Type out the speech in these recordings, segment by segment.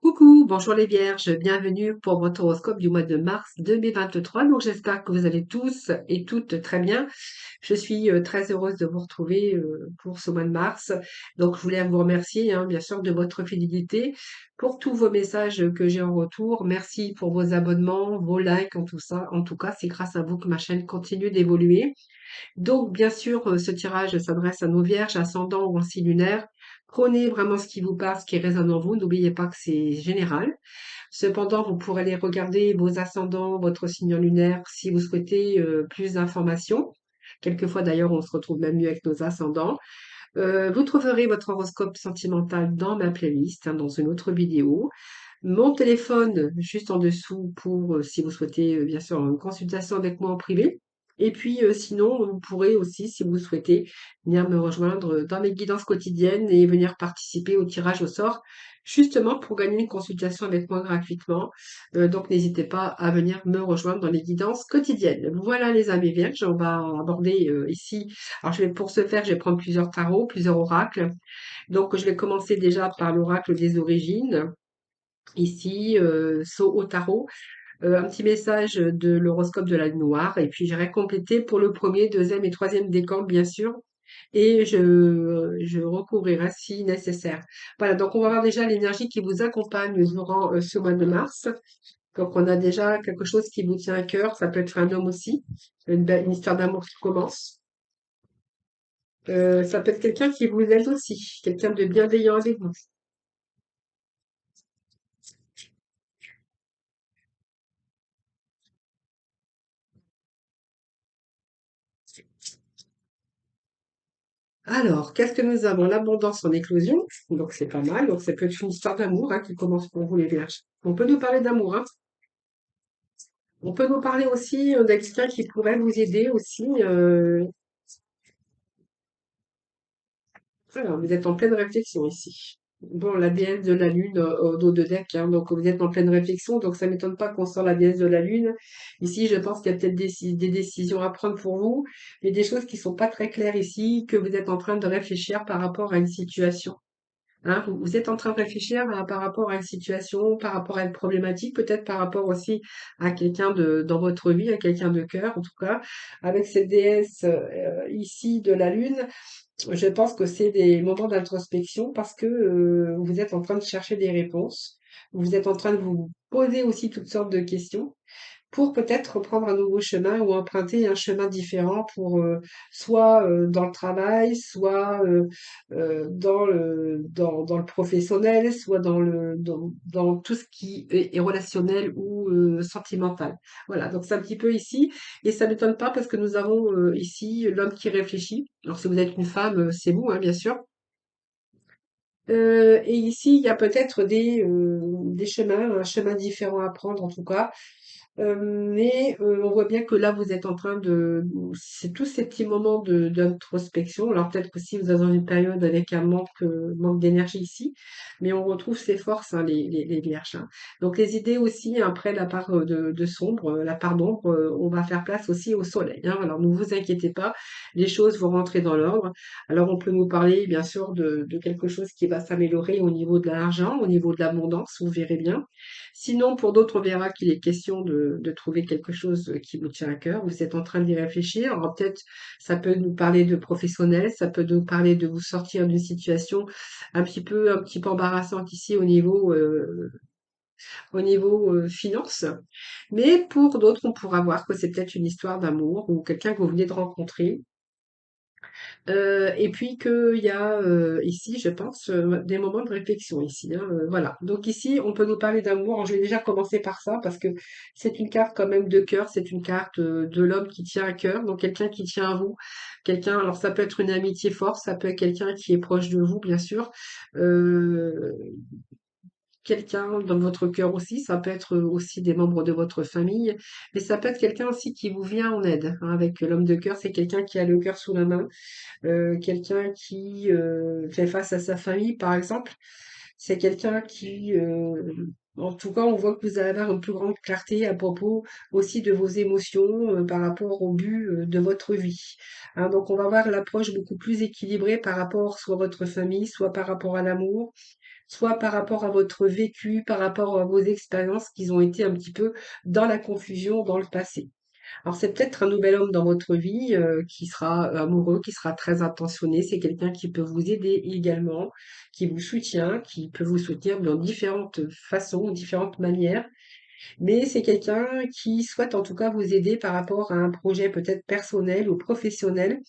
Coucou, bonjour les vierges, bienvenue pour votre horoscope du mois de mars 2023. Donc j'espère que vous allez tous et toutes très bien. Je suis très heureuse de vous retrouver pour ce mois de mars. Donc je voulais vous remercier bien sûr de votre fidélité pour tous vos messages que j'ai en retour. Merci pour vos abonnements, vos likes, en tout ça. En tout cas, c'est grâce à vous que ma chaîne continue d'évoluer. Donc, bien sûr, ce tirage s'adresse à nos vierges, ascendant ou ainsi lunaire. Prenez vraiment ce qui vous parle, ce qui résonne en vous. N'oubliez pas que c'est général. Cependant, vous pourrez aller regarder vos ascendants, votre signe lunaire, si vous souhaitez plus d'informations. Quelquefois, d'ailleurs, on se retrouve même mieux avec nos ascendants. Vous trouverez votre horoscope sentimental dans ma playlist, dans une autre vidéo. Mon téléphone juste en dessous pour si vous souhaitez bien sûr une consultation avec moi en privé. Et puis sinon, vous pourrez aussi, si vous souhaitez, venir me rejoindre dans mes guidances quotidiennes et venir participer au tirage au sort, justement pour gagner une consultation avec moi gratuitement. Donc n'hésitez pas à venir me rejoindre dans les guidances quotidiennes. Voilà les amis vierges, on va aborder ici. Alors pour ce faire, je vais prendre plusieurs tarots, plusieurs oracles. Donc je vais commencer déjà par l'oracle des origines. Ici, saut au tarot, un petit message de l'horoscope de la noire et puis j'irai compléter pour le premier, deuxième et troisième décan, bien sûr, et je recouvrirai si nécessaire. Voilà, donc on va voir déjà l'énergie qui vous accompagne durant ce mois de mars. Donc on a déjà quelque chose qui vous tient à cœur, ça peut être un homme aussi, une histoire d'amour qui commence. Ça peut être quelqu'un qui vous aide aussi, quelqu'un de bienveillant avec vous. Alors, qu'est-ce que nous avons? L'abondance en éclosion, donc c'est pas mal. Donc ça peut être une histoire d'amour qui commence pour vous les Vierges. On peut nous parler d'amour, hein. On peut nous parler aussi de quelqu'un qui pourrait vous aider aussi. Alors, vous êtes en pleine réflexion ici. Bon, la déesse de la Lune au dos de deck, hein, donc vous êtes en pleine réflexion, donc ça m'étonne pas qu'on sort la déesse de la Lune. Ici, je pense qu'il y a peut-être des décisions à prendre pour vous, mais des choses qui sont pas très claires ici, que vous êtes en train de réfléchir par rapport à une situation. Hein, vous êtes en train de réfléchir par rapport à une situation, par rapport à une problématique, peut-être par rapport aussi à quelqu'un dans votre vie, à quelqu'un de cœur, en tout cas. Avec cette déesse ici de la Lune, je pense que c'est des moments d'introspection parce que vous êtes en train de chercher des réponses. Vous êtes en train de vous poser aussi toutes sortes de questions pour peut-être reprendre un nouveau chemin ou emprunter un chemin différent pour soit dans le travail, soit dans le professionnel, soit dans tout ce qui est relationnel ou sentimental. Voilà, donc c'est un petit peu ici, et ça ne m'étonne pas parce que nous avons ici l'homme qui réfléchit. Alors si vous êtes une femme, c'est vous, hein, bien sûr. Et ici, il y a peut-être des chemins, un chemin différent à prendre en tout cas. Mais on voit bien que là, vous êtes en train c'est tous ces petits moments d'introspection. Alors peut-être que si vous êtes dans une période avec un manque d'énergie ici, mais on retrouve ses forces, hein, les vierges, hein. Donc les idées aussi, après la part de sombre, la part d'ombre, on va faire place aussi au soleil, hein. Alors ne vous inquiétez pas, les choses vont rentrer dans l'ordre. Alors on peut nous parler bien sûr de quelque chose qui va s'améliorer au niveau de l'argent, au niveau de l'abondance, vous verrez bien. Sinon, pour d'autres, on verra qu'il est question de trouver quelque chose qui vous tient à cœur. Vous êtes en train d'y réfléchir. Alors peut-être, ça peut nous parler de professionnel, ça peut nous parler de vous sortir d'une situation un petit peu embarrassante ici au niveau finance. Mais pour d'autres, on pourra voir que c'est peut-être une histoire d'amour ou quelqu'un que vous venez de rencontrer. Et puis qu'il y a ici, je pense, des moments de réflexion ici, hein, voilà. Donc ici, on peut nous parler d'amour. Alors, je vais déjà commencer par ça parce que c'est une carte quand même de cœur, c'est une carte de l'homme qui tient à cœur, donc quelqu'un qui tient à vous, quelqu'un. Alors ça peut être une amitié forte, ça peut être quelqu'un qui est proche de vous, bien sûr. Euh, Quelqu'un dans votre cœur aussi, ça peut être aussi des membres de votre famille, mais ça peut être quelqu'un aussi qui vous vient en aide, hein. Avec l'homme de cœur, c'est quelqu'un qui a le cœur sous la main, quelqu'un qui fait face à sa famille, par exemple. C'est quelqu'un qui, en tout cas, on voit que vous allez avoir une plus grande clarté à propos aussi de vos émotions par rapport au but de votre vie, hein. Donc, on va avoir l'approche beaucoup plus équilibrée par rapport soit à votre famille, soit par rapport à l'amour, soit par rapport à votre vécu, par rapport à vos expériences qui ont été un petit peu dans la confusion dans le passé. Alors c'est peut-être un nouvel homme dans votre vie qui sera amoureux, qui sera très attentionné. C'est quelqu'un qui peut vous aider également, qui vous soutient, qui peut vous soutenir dans différentes façons, différentes manières. Mais c'est quelqu'un qui souhaite en tout cas vous aider par rapport à un projet peut-être personnel ou professionnel,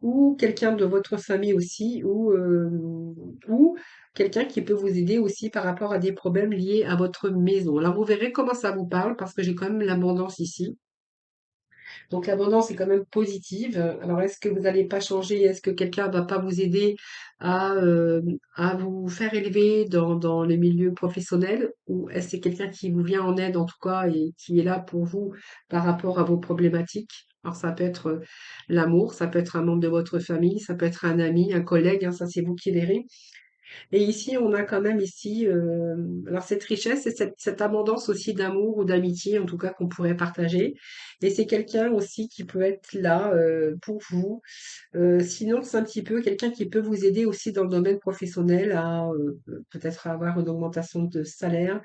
ou quelqu'un de votre famille aussi, ou quelqu'un qui peut vous aider aussi par rapport à des problèmes liés à votre maison. Alors vous verrez comment ça vous parle parce que j'ai quand même l'abondance ici. Donc l'abondance est quand même positive. Alors est-ce que vous n'allez pas changer? Est-ce que quelqu'un va pas vous aider à, euh, à vous faire élever dans les milieux professionnels? Ou est-ce que c'est quelqu'un qui vous vient en aide en tout cas et qui est là pour vous par rapport à vos problématiques? Alors ça peut être l'amour, ça peut être un membre de votre famille, ça peut être un ami, un collègue, hein, ça c'est vous qui verrez. Et ici, on a quand même ici, alors cette richesse et cette abondance aussi d'amour ou d'amitié, en tout cas, qu'on pourrait partager. Et c'est quelqu'un aussi qui peut être là pour vous. Sinon, c'est un petit peu quelqu'un qui peut vous aider aussi dans le domaine professionnel à peut-être avoir une augmentation de salaire.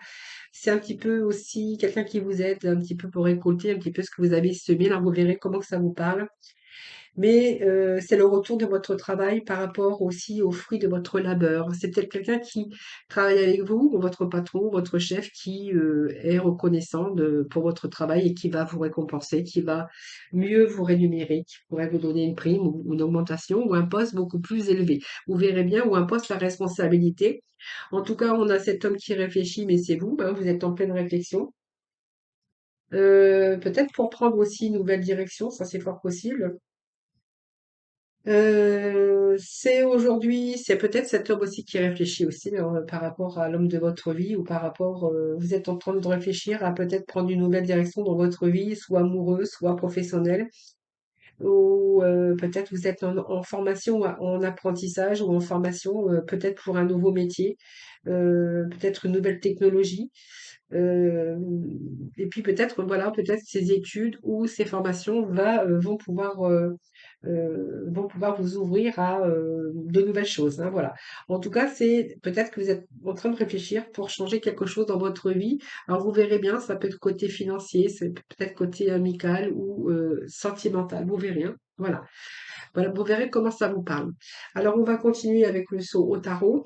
C'est un petit peu aussi quelqu'un qui vous aide un petit peu pour récolter un petit peu ce que vous avez semé. Là, vous verrez comment que ça vous parle. Mais c'est le retour de votre travail par rapport aussi aux fruits de votre labeur. C'est peut-être quelqu'un qui travaille avec vous, ou votre patron, votre chef, qui est reconnaissant pour votre travail et qui va vous récompenser, qui va mieux vous rémunérer, qui pourrait vous donner une prime ou une augmentation ou un poste beaucoup plus élevé. Vous verrez bien, ou un poste à responsabilité. En tout cas, on a cet homme qui réfléchit, mais c'est vous, hein, vous êtes en pleine réflexion. Peut-être pour prendre aussi une nouvelle direction, ça c'est fort possible. C'est aujourd'hui, c'est peut-être cet homme aussi qui réfléchit aussi par rapport à l'homme de votre vie ou par rapport, vous êtes en train de réfléchir à peut-être prendre une nouvelle direction dans votre vie, soit amoureuse, soit professionnelle, ou peut-être vous êtes en formation, ou en apprentissage ou en formation, peut-être pour un nouveau métier, peut-être une nouvelle technologie. Euh, et puis peut-être, voilà, peut-être ces études ou ces formations vont pouvoir vous ouvrir à de nouvelles choses, hein, voilà. En tout cas, c'est peut-être que vous êtes en train de réfléchir pour changer quelque chose dans votre vie. Alors vous verrez bien, ça peut être côté financier, c'est peut-être côté amical ou sentimental. Vous verrez, hein. Voilà. Voilà, vous verrez comment ça vous parle. Alors on va continuer avec le saut au tarot.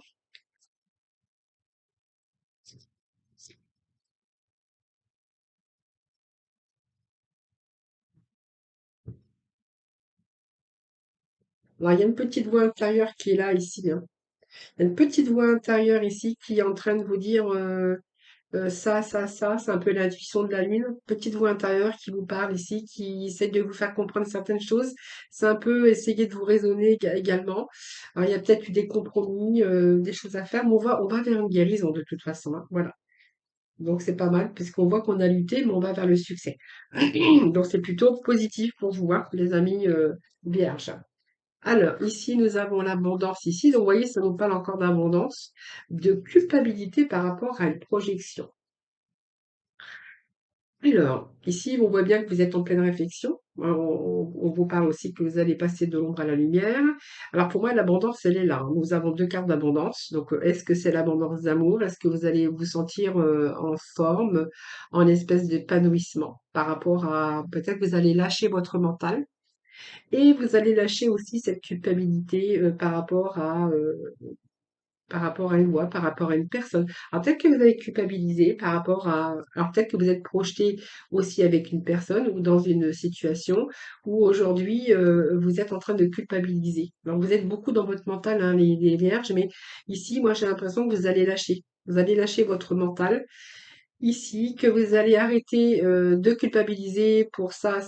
Alors il y a une petite voix intérieure qui est là ici, hein. Il y a une petite voix intérieure ici qui est en train de vous dire ça, c'est un peu l'intuition de la lune. Petite voix intérieure qui vous parle ici, qui essaie de vous faire comprendre certaines choses. C'est un peu essayer de vous raisonner également. Alors, il y a peut-être eu des compromis, des choses à faire, mais on va vers une guérison de toute façon, hein. Voilà. Donc c'est pas mal, puisqu'on voit qu'on a lutté, mais on va vers le succès. Donc c'est plutôt positif pour vous, hein, les amis vierges. Alors, ici, nous avons l'abondance ici. Donc, vous voyez, ça nous parle encore d'abondance, de culpabilité par rapport à une projection. Alors, ici, on voit bien que vous êtes en pleine réflexion. On vous parle aussi que vous allez passer de l'ombre à la lumière. Alors, pour moi, l'abondance, elle est là, hein. Nous avons deux cartes d'abondance. Donc, est-ce que c'est l'abondance d'amour? Est-ce que vous allez vous sentir en forme, en espèce d'épanouissement par rapport à... Peut-être que vous allez lâcher votre mental et vous allez lâcher aussi cette culpabilité par rapport à une loi, par rapport à une personne. Alors peut-être que vous avez culpabilisé par rapport à... Alors peut-être que vous êtes projeté aussi avec une personne ou dans une situation où aujourd'hui vous êtes en train de culpabiliser. Alors vous êtes beaucoup dans votre mental, hein, les vierges, mais ici, moi j'ai l'impression que vous allez lâcher. Vous allez lâcher votre mental ici, que vous allez arrêter de culpabiliser pour ça,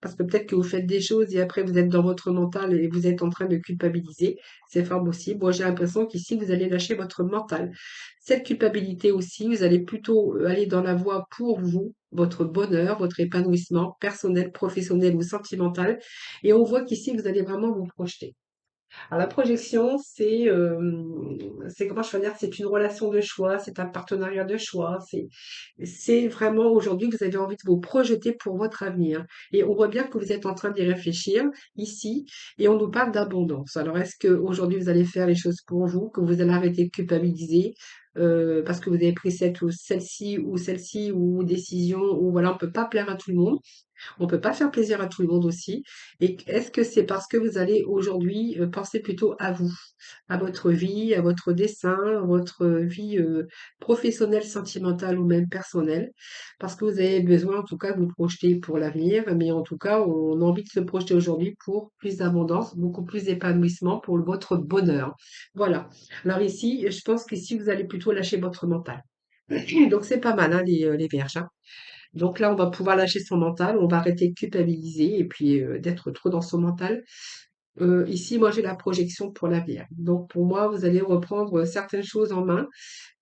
parce que peut-être que vous faites des choses et après vous êtes dans votre mental et vous êtes en train de culpabiliser. C'est fort possible. Moi, j'ai l'impression qu'ici, vous allez lâcher votre mental. Cette culpabilité aussi, vous allez plutôt aller dans la voie pour vous, votre bonheur, votre épanouissement personnel, professionnel ou sentimental. Et on voit qu'ici, vous allez vraiment vous projeter. Alors la projection, c'est comment je veux dire, c'est une relation de choix, c'est un partenariat de choix, c'est vraiment aujourd'hui vous avez envie de vous projeter pour votre avenir. Et on voit bien que vous êtes en train d'y réfléchir ici, et on nous parle d'abondance. Alors est-ce que aujourd'hui vous allez faire les choses pour vous, que vous allez arrêter de culpabiliser parce que vous avez pris cette ou celle-ci ou décision ou voilà, on peut pas plaire à tout le monde. On peut pas faire plaisir à tout le monde aussi. Et est-ce que c'est parce que vous allez aujourd'hui penser plutôt à vous, à votre vie, à votre dessin, à votre vie professionnelle, sentimentale ou même personnelle, parce que vous avez besoin en tout cas de vous projeter pour l'avenir, mais en tout cas on a envie de se projeter aujourd'hui pour plus d'abondance, beaucoup plus d'épanouissement pour votre bonheur. Voilà. Alors ici, je pense qu'ici vous allez plutôt lâcher votre mental. Donc c'est pas mal hein, les vierges, hein. Donc là, on va pouvoir lâcher son mental, on va arrêter de culpabiliser et puis d'être trop dans son mental. Ici, moi, j'ai la projection pour l'avenir. Donc pour moi, vous allez reprendre certaines choses en main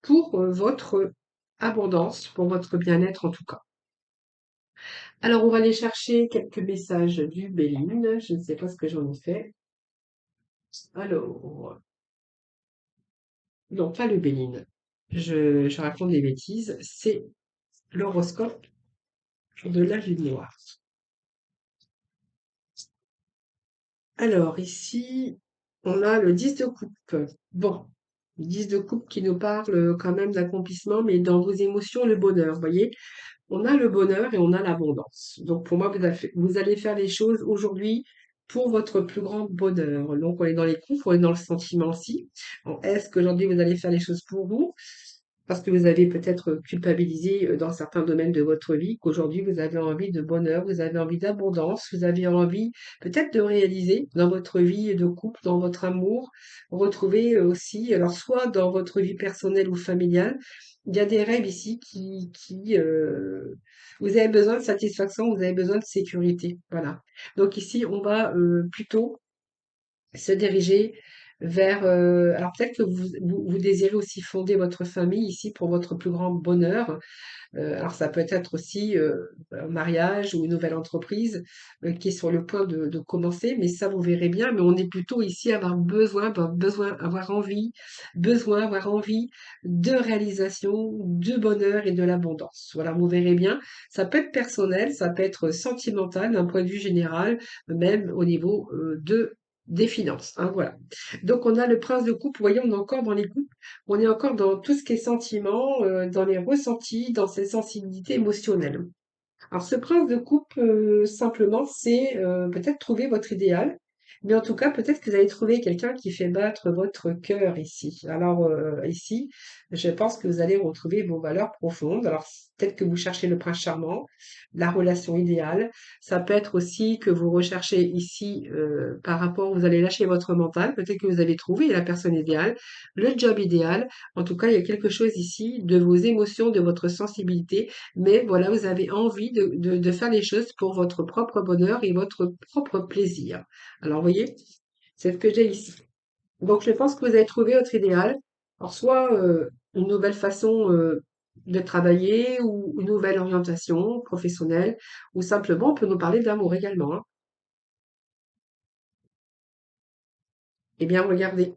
pour votre abondance, pour votre bien-être en tout cas. Alors, on va aller chercher quelques messages du Béline. Je ne sais pas ce que j'en ai fait. Alors, non, pas le Béline. Je raconte des bêtises. C'est l'horoscope de la lune noire. Alors ici, on a le 10 de coupe. Bon, le 10 de coupe qui nous parle quand même d'accomplissement, mais dans vos émotions, le bonheur. Vous voyez, on a le bonheur et on a l'abondance. Donc pour moi, vous allez faire les choses aujourd'hui pour votre plus grand bonheur. Donc on est dans les couples, on est dans le sentiment aussi. Bon, est-ce qu'aujourd'hui vous allez faire les choses pour vous? Parce que vous avez peut-être culpabilisé dans certains domaines de votre vie, qu'aujourd'hui vous avez envie de bonheur, vous avez envie d'abondance, vous avez envie peut-être de réaliser dans votre vie de couple, dans votre amour, retrouver aussi, alors soit dans votre vie personnelle ou familiale, il y a des rêves ici vous avez besoin de satisfaction, vous avez besoin de sécurité, voilà. Donc ici, on va plutôt se diriger vers, alors peut-être que vous désirez aussi fonder votre famille ici pour votre plus grand bonheur. Alors ça peut être aussi un mariage ou une nouvelle entreprise qui est sur le point de commencer, mais ça vous verrez bien. Mais on est plutôt ici à avoir besoin, avoir envie de réalisation, de bonheur et de l'abondance. Voilà, vous verrez bien. Ça peut être personnel, ça peut être sentimental d'un point de vue général, même au niveau des finances, hein, voilà. Donc on a le prince de coupe, vous voyez, on est encore dans les coupes, on est encore dans tout ce qui est sentiment, dans les ressentis, dans ces sensibilités émotionnelles. Alors ce prince de coupe, simplement, c'est peut-être trouver votre idéal, mais en tout cas, peut-être que vous allez trouver quelqu'un qui fait battre votre cœur ici. Alors ici, je pense que vous allez retrouver vos valeurs profondes. Alors peut-être que vous cherchez le prince charmant, la relation idéale. Ça peut être aussi que vous recherchez ici, par rapport, vous allez lâcher votre mental. Peut-être que vous allez trouver la personne idéale, le job idéal. En tout cas, il y a quelque chose ici de vos émotions, de votre sensibilité, mais voilà, vous avez envie de faire les choses pour votre propre bonheur et votre propre plaisir. Alors, vous voyez, c'est ce que j'ai ici. Donc, je pense que vous avez trouvé votre idéal. Alors, soit une nouvelle façon de travailler ou une nouvelle orientation professionnelle, ou simplement, on peut nous parler d'amour également, hein. Eh bien, regardez.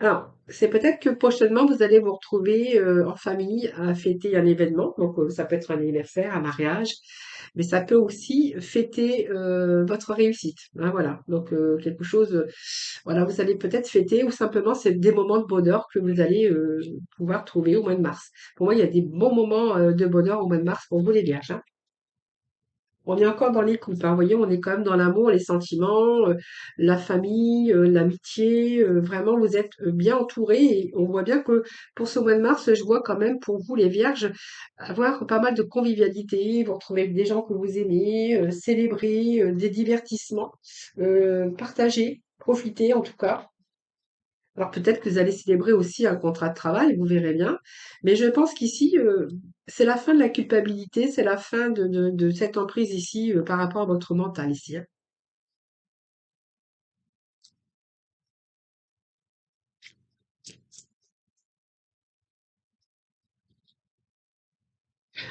Alors, c'est peut-être que prochainement, vous allez vous retrouver en famille à fêter un événement. Donc, ça peut être un anniversaire, un mariage, mais ça peut aussi fêter votre réussite, hein, voilà. Donc, quelque chose, voilà, vous allez peut-être fêter ou simplement c'est des moments de bonheur que vous allez pouvoir trouver au mois de mars. Pour moi, il y a des bons moments de bonheur au mois de mars pour vous les vierges, hein. On est encore dans les couples, hein. Vous voyez, on est quand même dans l'amour, les sentiments, la famille, l'amitié. Vraiment, vous êtes bien entourés et on voit bien que pour ce mois de mars, je vois quand même pour vous, les vierges, avoir pas mal de convivialité. Vous retrouvez des gens que vous aimez, célébrer des divertissements, partager, profiter en tout cas. Alors peut-être que vous allez célébrer aussi un contrat de travail, vous verrez bien. Mais je pense qu'ici, c'est la fin de la culpabilité, c'est la fin de cette emprise ici par rapport à votre mental ici, hein.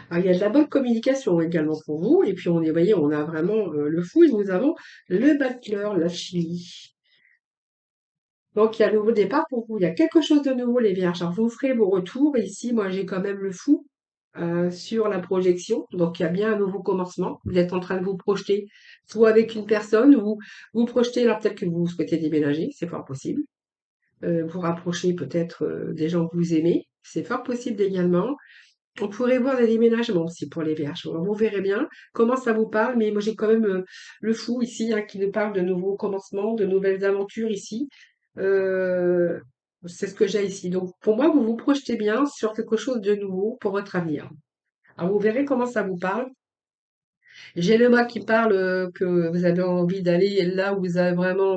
Alors, il y a de la bonne communication également pour vous. Et puis on est, vous voyez, on a vraiment le fou et nous avons le battleur, la chimie. Donc, il y a un nouveau départ pour vous. Il y a quelque chose de nouveau, les vierges. Alors, vous ferez vos retours. Ici, moi, j'ai quand même le fou sur la projection. Donc, il y a bien un nouveau commencement. Vous êtes en train de vous projeter, soit avec une personne, ou vous projetez, alors peut-être que vous souhaitez déménager, c'est fort possible. Vous rapprocher peut-être des gens que vous aimez, c'est fort possible également. On pourrait voir des déménagements aussi pour les vierges. Alors, vous verrez bien comment ça vous parle, mais moi j'ai quand même le fou ici hein, qui nous parle de nouveaux commencements, de nouvelles aventures ici. Euh, c'est ce que j'ai ici. Donc pour moi, vous vous projetez bien sur quelque chose de nouveau pour votre avenir. Alors vous verrez comment ça vous parle. J'ai le moi qui parle que vous avez envie d'aller là où vous avez vraiment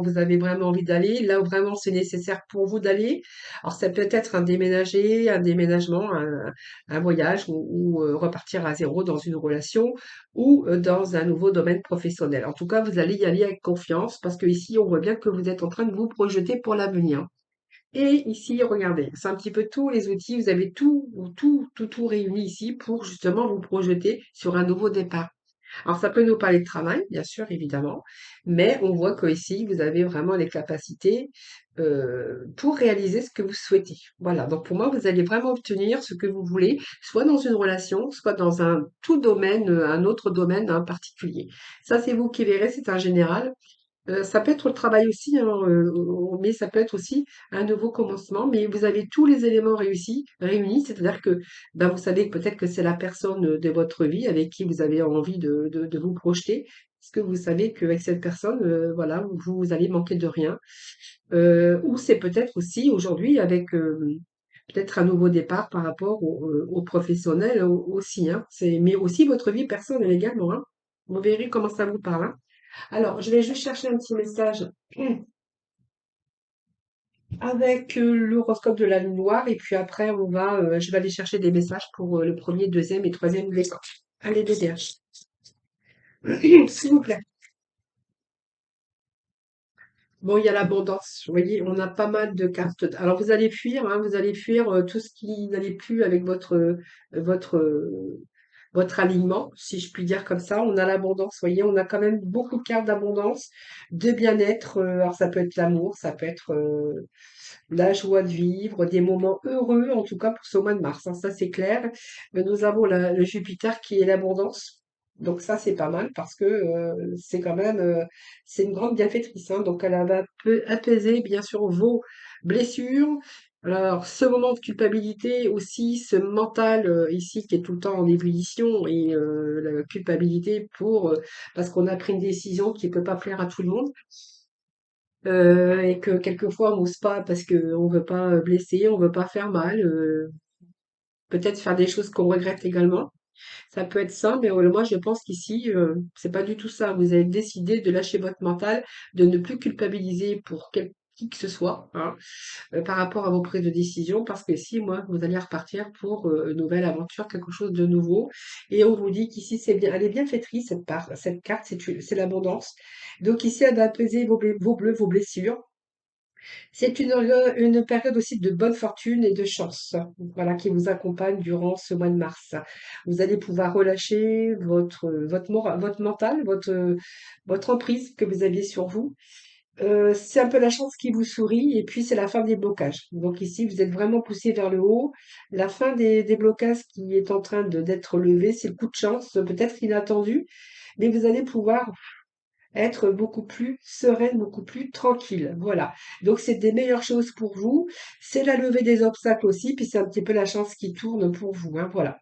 envie d'aller, là où vraiment c'est nécessaire pour vous d'aller. Alors ça peut être un déménagement, un voyage ou repartir à zéro dans une relation ou dans un nouveau domaine professionnel. En tout cas, vous allez y aller avec confiance parce que ici on voit bien que vous êtes en train de vous projeter pour l'avenir. Et ici, regardez, c'est un petit peu tous les outils, vous avez tout réuni ici pour justement vous projeter sur un nouveau départ. Alors, ça peut nous parler de travail, bien sûr, évidemment, mais on voit qu'ici, vous avez vraiment les capacités pour réaliser ce que vous souhaitez. Voilà, donc pour moi, vous allez vraiment obtenir ce que vous voulez, soit dans une relation, soit dans un tout domaine, un autre domaine hein, particulier. Ça, c'est vous qui verrez, c'est un général. Ça peut être le travail aussi, hein, mais ça peut être aussi un nouveau commencement. Mais vous avez tous les éléments réunis, c'est-à-dire que ben, vous savez que peut-être que c'est la personne de votre vie avec qui vous avez envie de vous projeter, parce que vous savez qu'avec cette personne, voilà, vous allez manquer de rien. Ou c'est peut-être aussi aujourd'hui avec peut-être un nouveau départ par rapport au professionnel aussi, hein. Mais aussi votre vie personnelle également, hein. Vous verrez comment ça vous parle, hein. Alors, je vais juste chercher un petit message avec l'horoscope de la lune noire et puis après je vais aller chercher des messages pour le premier, deuxième et troisième décan. Allez, des vierges. S'il vous plaît. Bon, il y a l'abondance. Vous voyez, on a pas mal de cartes. Alors, vous allez fuir, hein, vous allez fuir tout ce qui n'allait plus avec votre, votre alignement, si je puis dire comme ça. On a l'abondance, vous voyez, on a quand même beaucoup de cartes d'abondance, de bien-être. Alors, ça peut être l'amour, ça peut être la joie de vivre, des moments heureux, en tout cas pour ce mois de mars, hein, ça c'est clair. Nous avons le Jupiter qui est l'abondance. Donc ça c'est pas mal parce que c'est quand même c'est une grande bienfaitrice, hein, donc elle va apaiser bien sûr vos blessures. Alors ce moment de culpabilité aussi, ce mental ici qui est tout le temps en ébullition et la culpabilité parce qu'on a pris une décision qui ne peut pas plaire à tout le monde. Et que quelquefois on n'ose pas parce qu'on veut pas blesser, on veut pas faire mal, peut-être faire des choses qu'on regrette également. Ça peut être ça, mais moi je pense qu'ici, c'est pas du tout ça. Vous avez décidé de lâcher votre mental, de ne plus culpabiliser pour qui que ce soit, hein, par rapport à vos prises de décision, parce que si, moi, vous allez repartir pour une nouvelle aventure, quelque chose de nouveau. Et on vous dit qu'ici, c'est bien, elle est bien fêtrice, cette carte, c'est l'abondance. Donc ici, elle va apaiser vos bleus, vos blessures. C'est une période aussi de bonne fortune et de chance, voilà, qui vous accompagne durant ce mois de mars. Vous allez pouvoir relâcher votre mental, votre emprise que vous aviez sur vous. C'est un peu la chance qui vous sourit et puis c'est la fin des blocages. Donc ici, vous êtes vraiment poussé vers le haut. La fin des blocages qui est en train d'être levé, c'est le coup de chance, peut-être inattendu, mais vous allez pouvoir être beaucoup plus sereine, beaucoup plus tranquille. Voilà. Donc, c'est des meilleures choses pour vous. C'est la levée des obstacles aussi, puis c'est un petit peu la chance qui tourne pour vous, hein, voilà.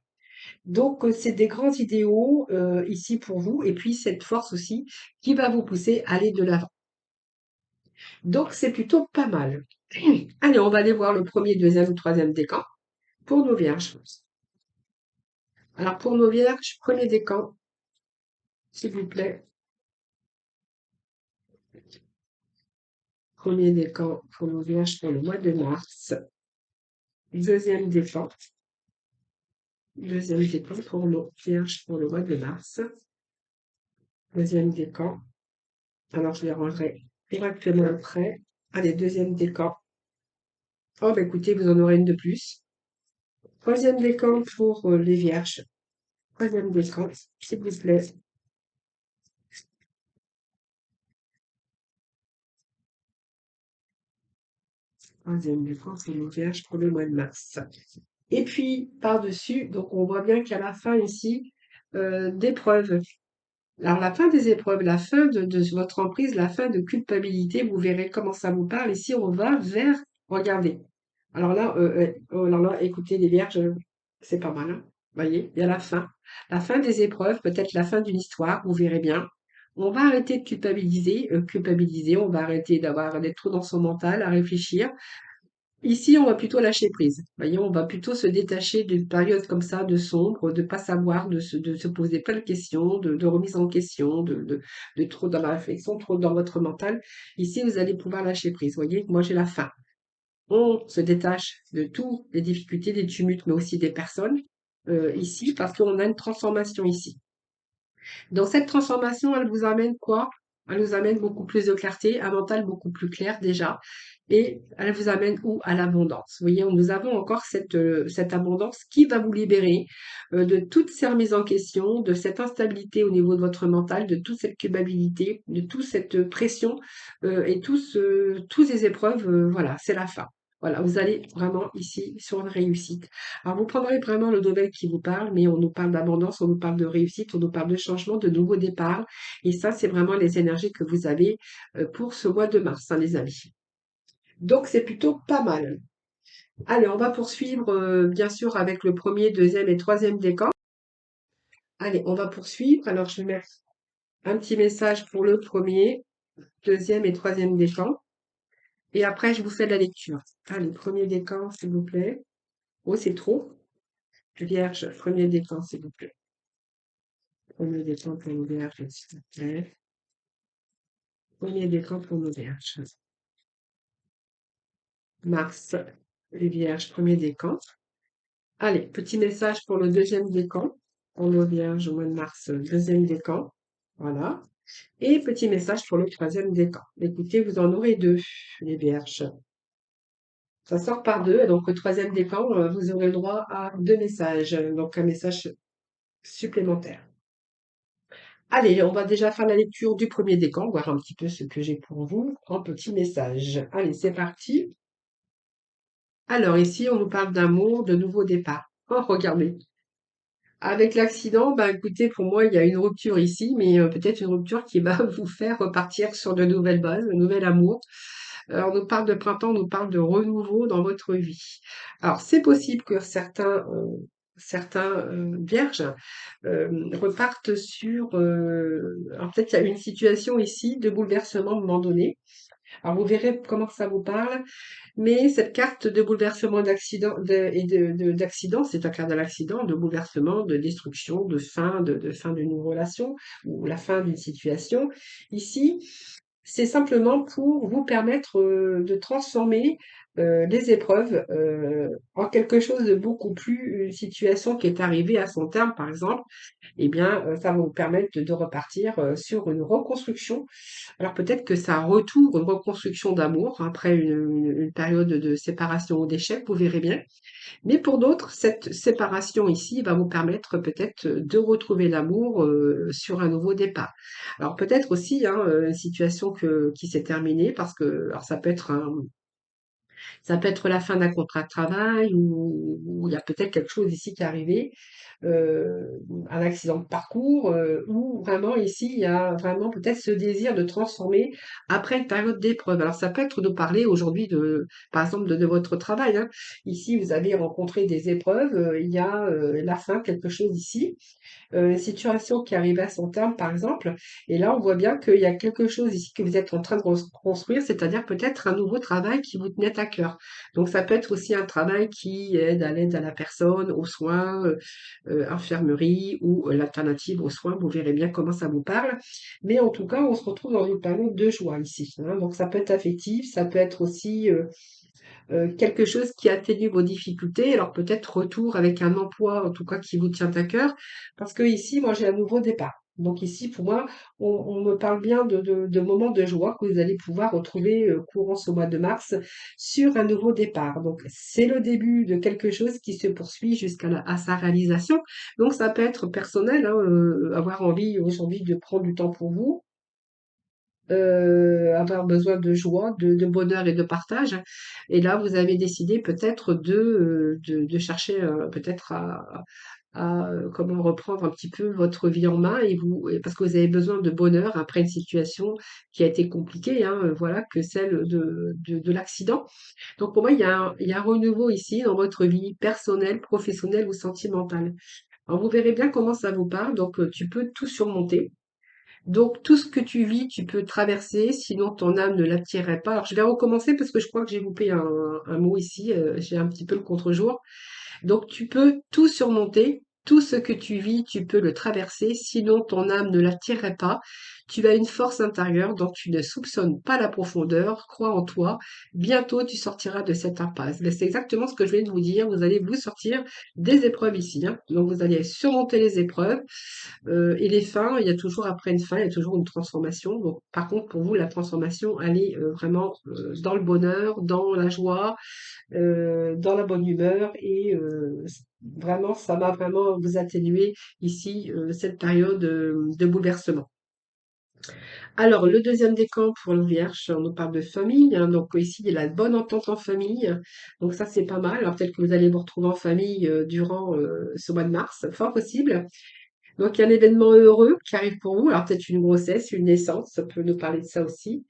Donc, c'est des grands idéaux ici pour vous, et puis cette force aussi qui va vous pousser à aller de l'avant. Donc, c'est plutôt pas mal. Allez, on va aller voir le premier, deuxième ou troisième décan pour nos vierges. Alors, pour nos vierges, premier décan, s'il vous plaît. Premier décan pour nos vierges pour le mois de mars. Deuxième décan. Deuxième décan pour nos vierges pour le mois de mars. Deuxième décan. Alors, je les rangerai directement après. Allez, deuxième décan. Oh, bah écoutez, vous en aurez une de plus. Troisième décan pour les vierges. Troisième décan, s'il vous plaît. Troisième décan, c'est le Vierge pour le mois de mars. Et puis, par-dessus, donc on voit bien qu'à la fin ici, d'épreuves. Alors, la fin des épreuves, la fin de votre emprise, la fin de culpabilité, vous verrez comment ça vous parle. Ici, on va vers, regardez. Alors là, écoutez, les vierges, c'est pas mal, hein. Voyez, il y a la fin des épreuves, peut-être la fin d'une histoire, vous verrez bien. On va arrêter de culpabiliser, on va arrêter d'avoir d'être trop dans son mental, à réfléchir. Ici, on va plutôt lâcher prise. Voyez, on va plutôt se détacher d'une période comme ça, de sombre, de pas savoir, de se poser plein de questions, de remise en question, de trop dans la réflexion, trop dans votre mental. Ici, vous allez pouvoir lâcher prise. Voyez, moi, j'ai la fin. On se détache de toutes les difficultés, des tumultes, mais aussi des personnes ici, parce qu'on a une transformation ici. Dans cette transformation, elle vous amène quoi? Elle nous amène beaucoup plus de clarté, un mental beaucoup plus clair déjà, et elle vous amène où? À l'abondance. Vous voyez, nous avons encore cette abondance qui va vous libérer de toutes ces remises en question, de cette instabilité au niveau de votre mental, de toute cette culpabilité, de toute cette pression et tous ces épreuves. Voilà, c'est la fin. Voilà, vous allez vraiment ici sur une réussite. Alors, vous prendrez vraiment le domaine qui vous parle, mais on nous parle d'abondance, on nous parle de réussite, on nous parle de changement, de nouveau départ. Et ça, c'est vraiment les énergies que vous avez pour ce mois de mars, hein, les amis. Donc, c'est plutôt pas mal. Allez, on va poursuivre, bien sûr, avec le premier, deuxième et troisième décan. Allez, on va poursuivre. Alors, je vais mettre un petit message pour le premier, deuxième et troisième décan. Et après, je vous fais la lecture. Allez, premier décan, s'il vous plaît. Oh, c'est trop. Vierge, premier décan, s'il vous plaît. Premier décan pour nos vierges, s'il vous plaît. Premier décan pour nos vierges. Mars, les vierges, premier décan. Allez, petit message pour le deuxième décan. Pour nos vierges au mois de mars, deuxième décan. Voilà. Et petit message pour le troisième décan. Écoutez, vous en aurez deux, les vierges. Ça sort par deux. Donc, le troisième décan, vous aurez le droit à deux messages. Donc, un message supplémentaire. Allez, on va déjà faire la lecture du premier décan, voir un petit peu ce que j'ai pour vous en petit message. Allez, c'est parti. Alors ici, on nous parle d'amour, de nouveau départ. Oh, regardez. Avec l'accident, bah écoutez, pour moi, il y a une rupture ici, mais peut-être une rupture qui va vous faire repartir sur de nouvelles bases, un nouvel amour. On nous parle de printemps, on nous parle de renouveau dans votre vie. Alors, c'est possible que certains vierges repartent sur... alors peut-être qu'il y a une situation ici de bouleversement à un moment donné. Alors, vous verrez comment ça vous parle. Mais cette carte de bouleversement d'accident, c'est la carte de l'accident, de bouleversement, de destruction, de fin d'une relation ou la fin d'une situation. Ici, c'est simplement pour vous permettre de transformer les épreuves en quelque chose de beaucoup plus, une situation qui est arrivée à son terme, par exemple, eh bien, ça va vous permettre de repartir sur une reconstruction. Alors peut-être que ça retourne une reconstruction d'amour après une période de séparation ou d'échec, vous verrez bien. Mais pour d'autres, cette séparation ici va vous permettre peut-être de retrouver l'amour sur un nouveau départ. Alors peut-être aussi hein, une situation qui s'est terminée parce que alors ça peut être la fin d'un contrat de travail ou il y a peut-être quelque chose ici qui est arrivé, un accident de parcours, ou vraiment ici, il y a vraiment peut-être ce désir de transformer après une période d'épreuve. Alors ça peut être de parler aujourd'hui de, par exemple, de votre travail, hein. Ici, vous avez rencontré des épreuves, il y a la fin, quelque chose ici, une situation qui arrive à son terme, par exemple. Et là, on voit bien qu'il y a quelque chose ici que vous êtes en train de construire, c'est-à-dire peut-être un nouveau travail qui vous tenait à cœur. Donc, ça peut être aussi un travail qui aide à l'aide à la personne, aux soins, infirmerie ou l'alternative aux soins. Vous verrez bien comment ça vous parle. Mais en tout cas, on se retrouve dans une période de joie ici, hein. Donc, ça peut être affectif, ça peut être aussi quelque chose qui atténue vos difficultés. Alors peut-être retour avec un emploi, en tout cas qui vous tient à cœur, parce que ici, moi, j'ai un nouveau départ. Donc ici, pour moi, on me parle bien de moments de joie que vous allez pouvoir retrouver courant ce mois de mars sur un nouveau départ. Donc c'est le début de quelque chose qui se poursuit à sa réalisation. Donc ça peut être personnel, hein, avoir envie aujourd'hui de prendre du temps pour vous, avoir besoin de joie, de bonheur et de partage. Et là, vous avez décidé peut-être de chercher peut-être à comment reprendre un petit peu votre vie en main parce que vous avez besoin de bonheur après une situation qui a été compliquée, hein, voilà, que celle de l'accident. Donc pour moi, il y a un renouveau ici dans votre vie personnelle, professionnelle ou sentimentale. Alors vous verrez bien comment ça vous parle. Donc tu peux tout surmonter. Donc tout ce que tu vis, tu peux traverser, sinon ton âme ne l'attirerait pas. Alors je vais recommencer parce que je crois que j'ai loupé un mot ici, j'ai un petit peu le contre-jour. Donc tu peux tout surmonter, tout ce que tu vis, tu peux le traverser, sinon ton âme ne l'attirerait pas. Tu as une force intérieure dont tu ne soupçonnes pas la profondeur, crois en toi, bientôt tu sortiras de cette impasse. Mais c'est exactement ce que je viens de vous dire, vous allez vous sortir des épreuves ici, hein. Donc vous allez surmonter les épreuves et les fins, il y a toujours après une fin, il y a toujours une transformation. Donc par contre pour vous, la transformation, elle est vraiment dans le bonheur, dans la joie, dans la bonne humeur et vraiment, ça m'a vraiment vous atténué ici cette période de bouleversement. Alors, le deuxième décan pour le Vierge, on nous parle de famille, hein, donc ici, il y a la bonne entente en famille, donc ça, c'est pas mal. Alors, peut-être que vous allez vous retrouver en famille durant ce mois de mars, fort possible. Donc, il y a un événement heureux qui arrive pour vous, alors peut-être une grossesse, une naissance, ça peut nous parler de ça aussi.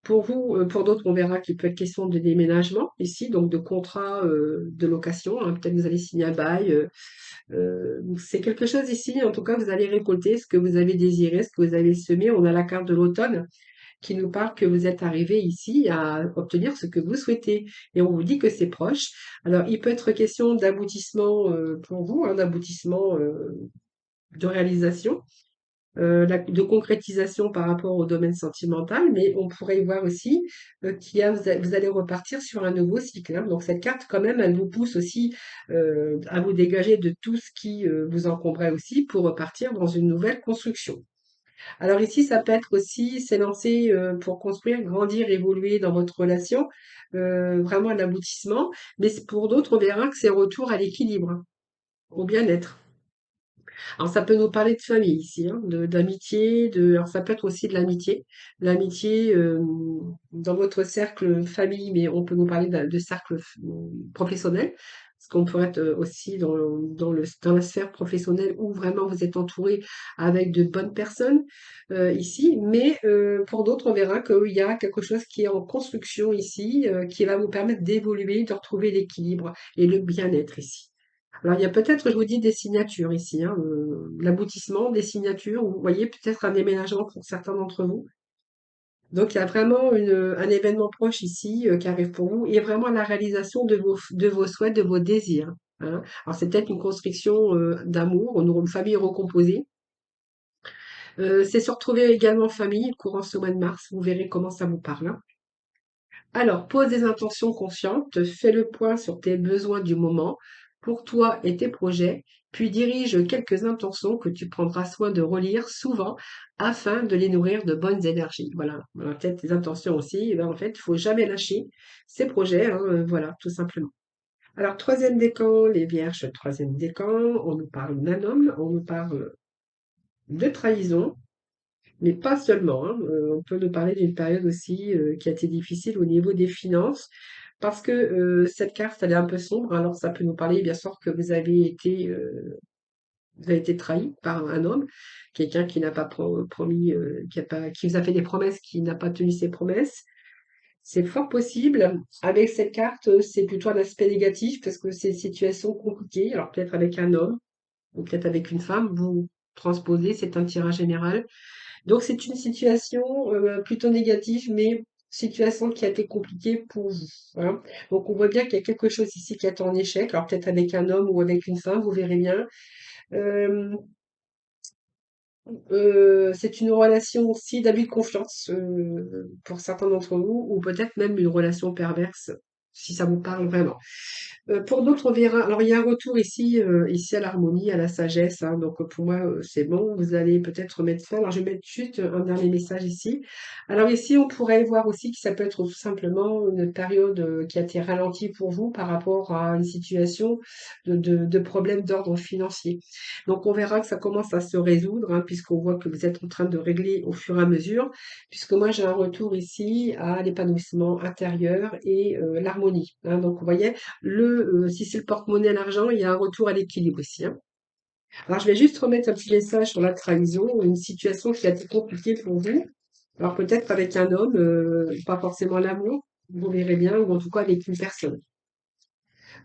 Pour vous, pour d'autres, on verra qu'il peut être question de déménagement ici, donc de contrat de location, hein. Peut-être que vous allez signer un bail. C'est quelque chose ici, en tout cas, vous allez récolter ce que vous avez désiré, ce que vous avez semé. On a la carte de l'automne qui nous parle que vous êtes arrivé ici à obtenir ce que vous souhaitez. Et on vous dit que c'est proche. Alors, il peut être question d'aboutissement pour vous, hein, d'aboutissement de réalisation de concrétisation par rapport au domaine sentimental, mais on pourrait y voir aussi vous allez repartir sur un nouveau cycle, hein. Donc cette carte, quand même, elle vous pousse aussi à vous dégager de tout ce qui vous encombrait aussi pour repartir dans une nouvelle construction. Alors ici, ça peut être aussi s'élancer pour construire, grandir, évoluer dans votre relation, vraiment un aboutissement. Mais pour d'autres, on verra que c'est retour à l'équilibre, hein, au bien-être. Alors ça peut nous parler de famille ici, hein, d'amitié, alors ça peut être aussi de l'amitié. L'amitié dans votre cercle famille, mais on peut nous parler de cercle professionnel, parce qu'on peut être aussi dans la sphère professionnelle où vraiment vous êtes entouré avec de bonnes personnes ici. Mais pour d'autres, on verra qu'il y a quelque chose qui est en construction ici, qui va vous permettre d'évoluer, de retrouver l'équilibre et le bien-être ici. Alors, il y a peut-être, je vous dis, des signatures ici, hein, l'aboutissement des signatures, vous voyez peut-être un déménagement pour certains d'entre vous. Donc, il y a vraiment un événement proche ici qui arrive pour vous et vraiment la réalisation de vos souhaits, de vos désirs, hein. Alors, c'est peut-être une construction d'amour, une famille recomposée. C'est se retrouver également en famille courant ce mois de mars. Vous verrez comment ça vous parle, hein. Alors, pose des intentions conscientes, fais le point sur tes besoins du moment, pour toi et tes projets, puis dirige quelques intentions que tu prendras soin de relire souvent afin de les nourrir de bonnes énergies. Voilà, voilà, peut-être tes intentions aussi. Eh ben, en fait, il faut jamais lâcher ces projets, hein, voilà, tout simplement. Alors, troisième décan, les vierges, troisième décan, on nous parle d'un homme, on nous parle de trahison, mais pas seulement, hein. On peut nous parler d'une période aussi qui a été difficile au niveau des finances, parce que cette carte, elle est un peu sombre. Alors, ça peut nous parler, bien sûr, que vous avez été trahi par un homme, quelqu'un qui n'a pas promis, qui vous a fait des promesses, qui n'a pas tenu ses promesses. C'est fort possible. Avec cette carte, c'est plutôt un aspect négatif, parce que c'est une situation compliquée. Alors, peut-être avec un homme, ou peut-être avec une femme, vous transposez, c'est un tirage général. Donc c'est une situation plutôt négative, mais situation qui a été compliquée pour vous, hein. Donc on voit bien qu'il y a quelque chose ici qui est en échec, alors peut-être avec un homme ou avec une femme, vous verrez bien. Euh, c'est une relation aussi d'abus de confiance pour certains d'entre vous, ou peut-être même une relation perverse si ça vous parle vraiment. Pour d'autres, on verra. Alors, il y a un retour ici à l'harmonie, à la sagesse, hein. Donc, pour moi, c'est bon. Vous allez peut-être mettre fin. Alors, je vais mettre juste un dernier message ici. Alors, ici, on pourrait voir aussi que ça peut être tout simplement une période qui a été ralentie pour vous par rapport à une situation de problème d'ordre financier. Donc, on verra que ça commence à se résoudre, hein, puisqu'on voit que vous êtes en train de régler au fur et à mesure, puisque moi, j'ai un retour ici à l'épanouissement intérieur et l'harmonie, hein. Donc, vous voyez, si c'est le porte-monnaie, l'argent, il y a un retour à l'équilibre aussi, hein. Alors, je vais juste remettre un petit message sur la trahison, une situation qui a été compliquée pour vous. Alors, peut-être avec un homme, pas forcément l'amour, vous verrez bien, ou en tout cas avec une personne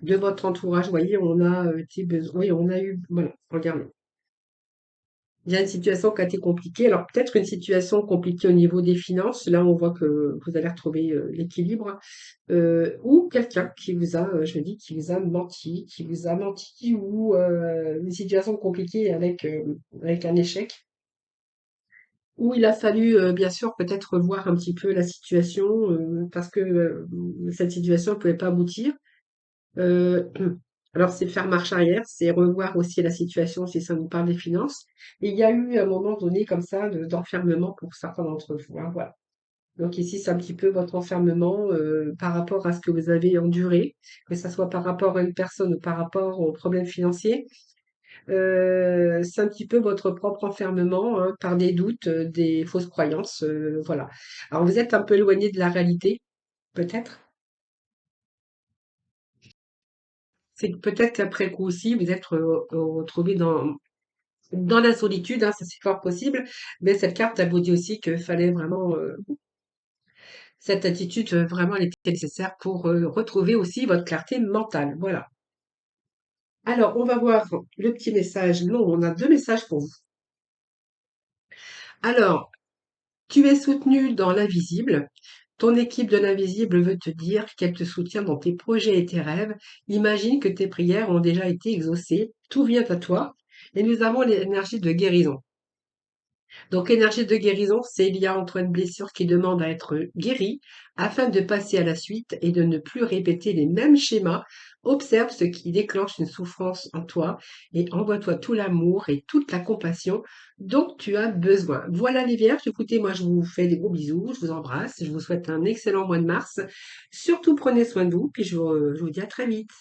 de votre entourage. Vous voyez, on a été oui, on a eu, voilà, regardez. Il y a une situation qui a été compliquée. Alors, peut-être une situation compliquée au niveau des finances. Là, on voit que vous allez retrouver l'équilibre. Ou quelqu'un qui vous a, je dis, qui vous a menti, ou une situation compliquée avec un échec, où il a fallu, bien sûr, peut-être revoir un petit peu la situation, parce que cette situation ne pouvait pas aboutir. Euh, alors, c'est faire marche arrière, c'est revoir aussi la situation si ça nous parle des finances. Et il y a eu un moment donné comme ça d'enfermement pour certains d'entre vous, hein, voilà. Donc ici, c'est un petit peu votre enfermement par rapport à ce que vous avez enduré, que ça soit par rapport à une personne ou par rapport aux problèmes financiers. C'est un petit peu votre propre enfermement, hein, par des doutes, des fausses croyances, voilà. Alors vous êtes un peu éloigné de la réalité, peut-être. C'est que peut-être qu'après coup aussi, vous êtes retrouvé dans la solitude, hein, ça c'est fort possible. Mais cette carte, elle vous dit aussi qu'il fallait vraiment cette attitude, vraiment, elle était nécessaire pour retrouver aussi votre clarté mentale. Voilà. Alors, on va voir le petit message. Non, on a deux messages pour vous. Alors, tu es soutenu dans l'invisible. Ton équipe de l'invisible veut te dire qu'elle te soutient dans tes projets et tes rêves. Imagine que tes prières ont déjà été exaucées. Tout vient à toi. Et nous avons l'énergie de guérison. Donc, énergie de guérison, c'est il y a entre une blessure qui demande à être guérie afin de passer à la suite et de ne plus répéter les mêmes schémas. Observe ce qui déclenche une souffrance en toi et envoie-toi tout l'amour et toute la compassion dont tu as besoin. Voilà les vierges. Écoutez, moi, je vous fais des gros bisous. Je vous embrasse. Je vous souhaite un excellent mois de mars. Surtout, prenez soin de vous. Puis je vous dis à très vite.